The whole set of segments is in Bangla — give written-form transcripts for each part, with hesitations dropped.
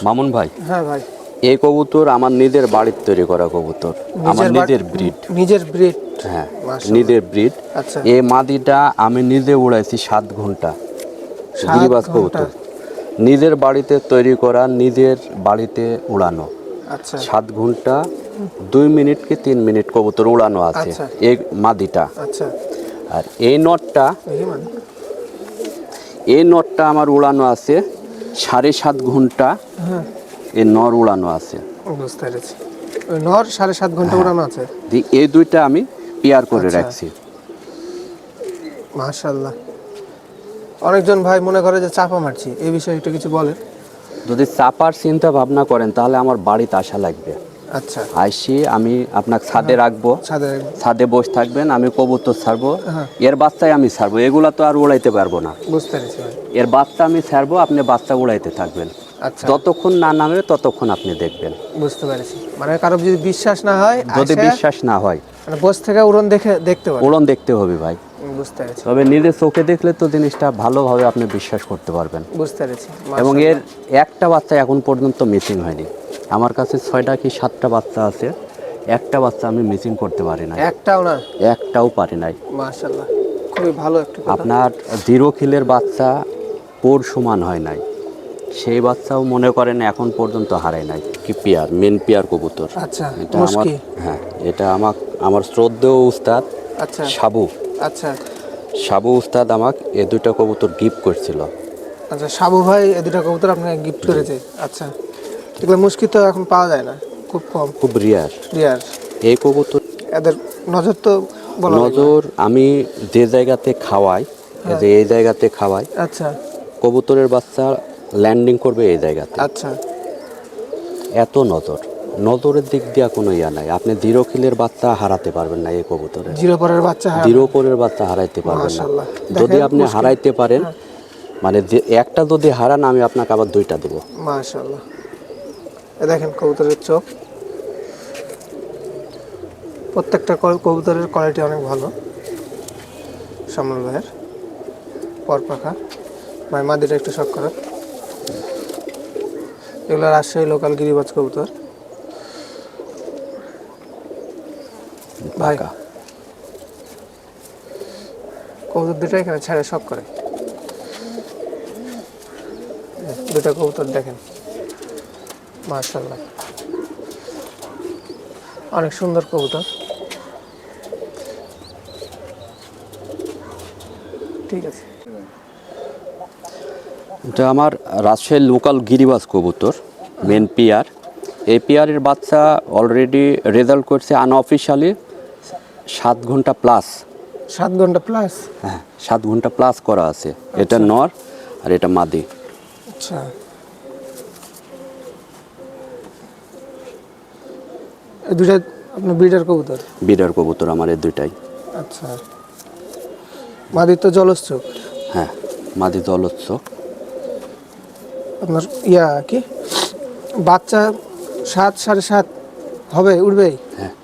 মামুন ভাই, হ্যাঁ ভাই। এই কবুতর আমার নিজের বাড়ির তৈরি করা কবুতর, আমার নিজের ব্রিড। নিজের ব্রিড? হ্যাঁ, মাশাআল্লাহ। নিজের ব্রিড। আচ্ছা। এই মাদিটা আমি নিজে উড়াইছি 7 ঘন্টা। 7 গিরিবাজ ঘন্টা? কবুতর নিজের বাড়িতে তৈরি করা, নিজের বাড়িতে উড়ানো। আচ্ছা 7 ঘন্টা 2 মিনিট কি 3 মিনিট কবুতর উড়ানো আছে আচ্ছা এই মাদিটা। আচ্ছা। আর এই নটটা, এই মানে এই নটটা আমার উড়ানো আছে 7.5 ঘন্টা। হ্যাঁ, এই নর উড়ানো আছে। বুঝতে পেরেছি। ওই নর 7.5 ঘন্টা হ্যাঁ, উড়ানো আছে। এই দুইটা আমি পেয়ার করে আচ্ছা। রাখছি। মাশাআল্লাহ। অনেকজন ভাই মনে করে যে চাপা মারছি, এই বিষয়ে একটু কিছু বলেন। যদি চাপার চিন্তা ভাবনা করেন তাহলে আমার বাড়িতে আসা লাগবে। আচ্ছা। আইসি আমি আপনাকে ছাদে রাখবো, ছাদে? ছাদে বসে থাকবেন, আমি কবুতর ছাড়বো, হ্যাঁ, এর বাচ্চাই আমি ছাড়বো, এগুলা তো আর উড়াইতে পারবো না। বুঝতে পেরেছি ভাই। এর বাচ্চা আমি ছাড়বো, আপনি বাচ্চা উড়াইতে থাকবেন। আচ্ছা, যতক্ষণ না নামে ততক্ষণ আপনি দেখবেন। বুঝতে পেরেছি। মানে কারো যদি বিশ্বাস না হয়, যদি আইসা বিশ্বাস না হয়, মানে বস থেকে উড়ন দেখতে পারে। উড়ন দেখতে হবে ভাই। বুঝতে পেরেছি। তবে নিজের চোখে দেখলে তো জিনিসটা ভালোভাবে আপনি বিশ্বাস করতে পারবেন। বুঝতে পেরেছি। এবং এর মাশাআল্লাহ। একটা বাচ্চা এখন পর্যন্ত মিসিং হয়নি। আমার কাছে 6টা কি 7টা বাচ্চা আছে, একটা বাচ্চা আমি মিসিং করতে পারি নাই। একটাও না? একটাও পারি নাই। মাশাআল্লাহ, খুবই ভালো একটা কথা। আপনার 0 খিলের বাচ্চা পোর সমান হয় নাই, সেই বাচ্চাও মনে করেন এখন পর্যন্ত হারায় নাই। কি পেয়ার, মেন পেয়ার কবুতর। আচ্ছা, এটা আমার, মুশকি। হ্যাঁ, এটা আমার শ্রদ্ধেয় উস্তাদ আচ্ছা সাবু, আচ্ছা সাবু উস্তাদ আমাকে এ দুইটা কবুতর গিফট করছিল। আচ্ছা। সাবু ভাই এই দুটো কবুতর আপনাকে গিফট করেছে? আচ্ছা। এগুলো মুশকি তো এখন পাওয়া যায় না, খুব কম, খুব রিয়ার রিয়ার। এই কবুতর। এদের নজর তো বলা লাগবে। নজর আমি যে জায়গাতে খাওয়াই, এই যে এই জায়গাতে খাওয়াই, আচ্ছা কবুতরের বাচ্চা ল্যান্ডিং করবে এই জায়গাতে। আচ্ছা। এত নজর, নজরের দিক দিয়ে কোনো ইয়া নাই। আপনি 0 খিলের বাচ্চা হারাতে পারবেন না এই কবুতরে। জিরো পরের বাচ্চা? হ্যাঁ, 0 পরের বাচ্চা হারাইতে পারবেন না। মাশাআল্লাহ। যদি দেখেন আপনি মুশকিল। হারাইতে পারেন, হ্যাঁ। মানে যে একটা যদি হারান আমি আপনাকে আবার 2টা দেবো। মাশাআল্লাহ। এ দেখেন কবুতরের চোখ, প্রত্যেকটা কবুতরের কোয়ালিটি অনেক ভালো। সামনুল ভাইয়ের পর পাখা ভাই, মাদিটা একটু শখ করা। এগুলো রাজশাহী লোকাল গিরিবাজ কবুতর ভাই। পাকা। কবুতর দুটো এখানে ছেড়ে শখ করে। দুটা কবুতর দেখেন, মাশাআল্লাহ, অনেক সুন্দর কবুতর। ঠিক আছে। এটা আমার রাজশাহীর লোকাল গিরিবাজ কবুতর, মেন পেয়ার। এই পেয়ারের বাচ্চা অলরেডি রেজাল্ট করছে আনঅফিশিয়ালি 7 ঘন্টা প্লাস। 7 ঘন্টা প্লাস? হ্যাঁ, 7 ঘন্টা প্লাস করা আছে। এটা নর আর এটা মাদি। আচ্ছা। এই দুটা আপনার ব্রিডার কবুতর? বিডার কবুতর আমার এই দুইটাই। আচ্ছা। মাদির তো জলজ চোখ? হ্যাঁ, মাদি জলোচ্চ। আপনার কি বাচ্চা 7 7.5 হবে, উঠবেই? হ্যাঁ,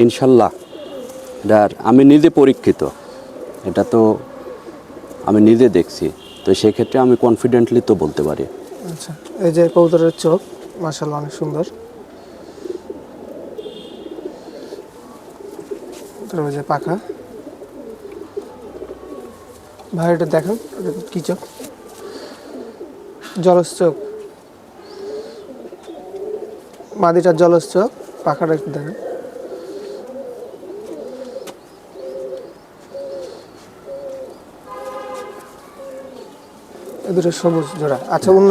ইনশাল্লাহ। এটার আমি নিজে পরীক্ষিত, এটা তো আমি নিজে দেখছি, তো সেক্ষেত্রে আমি কনফিডেন্টলি তো বলতে পারি। আচ্ছা। এই যে কবুতরের চোখ, মাশাআল্লাহ, অনেক সুন্দর। তারপরে যে পাখা ভাই, এটা দেখেন, এটা কি চোখ? জলজ চোখ। মাদিটার জলজ চোখ, পাখাটা একটু দেখেন। এ দুটো সবুজ জোড়া। আচ্ছা, অন্য